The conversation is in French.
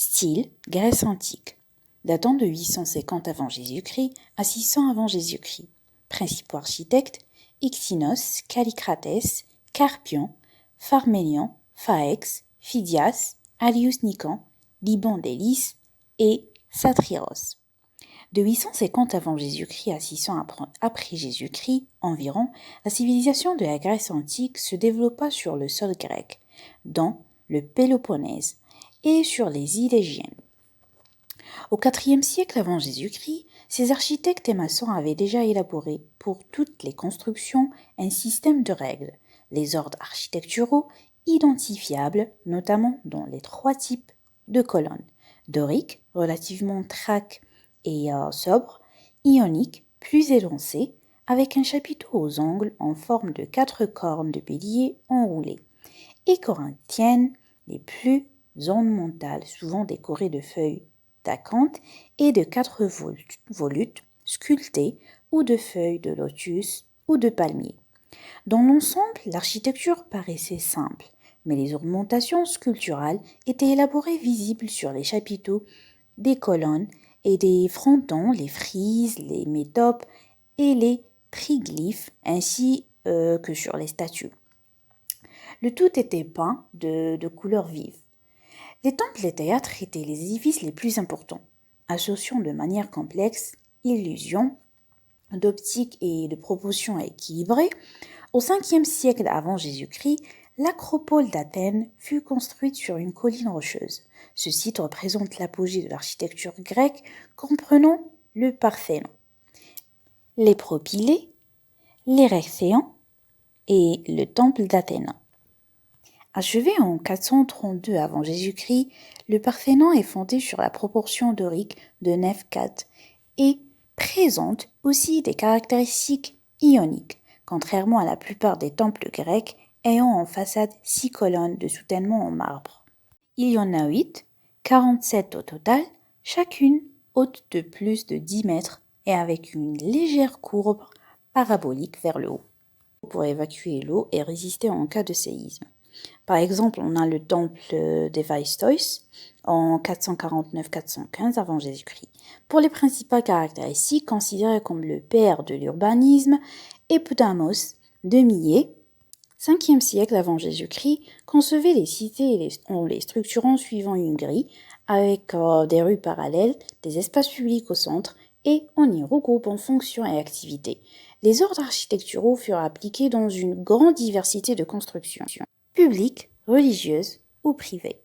Style, Grèce antique, datant de 850 avant Jésus-Christ à 600 avant Jésus-Christ. Principaux architectes, Ixinos, Callicrates, Carpion, Pharmélion, Phaex, Phidias, Alius Nican, Liban d'Hélice et Satyros. De 850 avant Jésus-Christ à 600 après Jésus-Christ environ, la civilisation de la Grèce antique se développa sur le sol grec, dans le Péloponnèse, et sur les îles Égéennes. Au IVe siècle avant Jésus-Christ, ces architectes et maçons avaient déjà élaboré pour toutes les constructions un système de règles, les ordres architecturaux identifiables notamment dans les 3 types de colonnes, dorique, relativement traque et sobre, ionique, plus élancé, avec un chapiteau aux angles en forme de 4 cornes de piliers enroulés, et corinthienne, les plus ornementales, souvent décorées de feuilles d'acanthe et de 4 volutes sculptées ou de feuilles de lotus ou de palmier. Dans l'ensemble, l'architecture paraissait simple, mais les ornementations sculpturales étaient élaborées visibles sur les chapiteaux des colonnes et des frontons, les frises, les métopes et les triglyphes, ainsi que sur les statues. Le tout était peint de couleurs vives. Les temples et théâtres étaient les édifices les plus importants, associant de manière complexe illusions d'optique et de proportions équilibrées. Au 5e siècle avant Jésus-Christ, l'acropole d'Athènes fut construite sur une colline rocheuse. Ce site représente l'apogée de l'architecture grecque, comprenant le Parthénon, les Propylées, l'Érechtheion et le temple d'Athéna. Achevé en 432 avant Jésus-Christ, le Parthénon est fondé sur la proportion dorique de 9-4 et présente aussi des caractéristiques ioniques, contrairement à la plupart des temples grecs ayant en façade 6 colonnes de soutènement en marbre. Il y en a 8, 47 au total, chacune haute de plus de 10 mètres et avec une légère courbe parabolique vers le haut pour évacuer l'eau et résister en cas de séisme. Par exemple, on a le temple d'Héphaïstos en 449-415 avant Jésus-Christ. Pour les principales caractéristiques, considéré comme le père de l'urbanisme, Epidamos de Milet, 5e siècle avant Jésus-Christ, concevait les cités en les structurant suivant une grille, avec des rues parallèles, des espaces publics au centre, et en y regroupant fonctions et activités. Les ordres architecturaux furent appliqués dans une grande diversité de constructions, publiques, religieuses ou privées.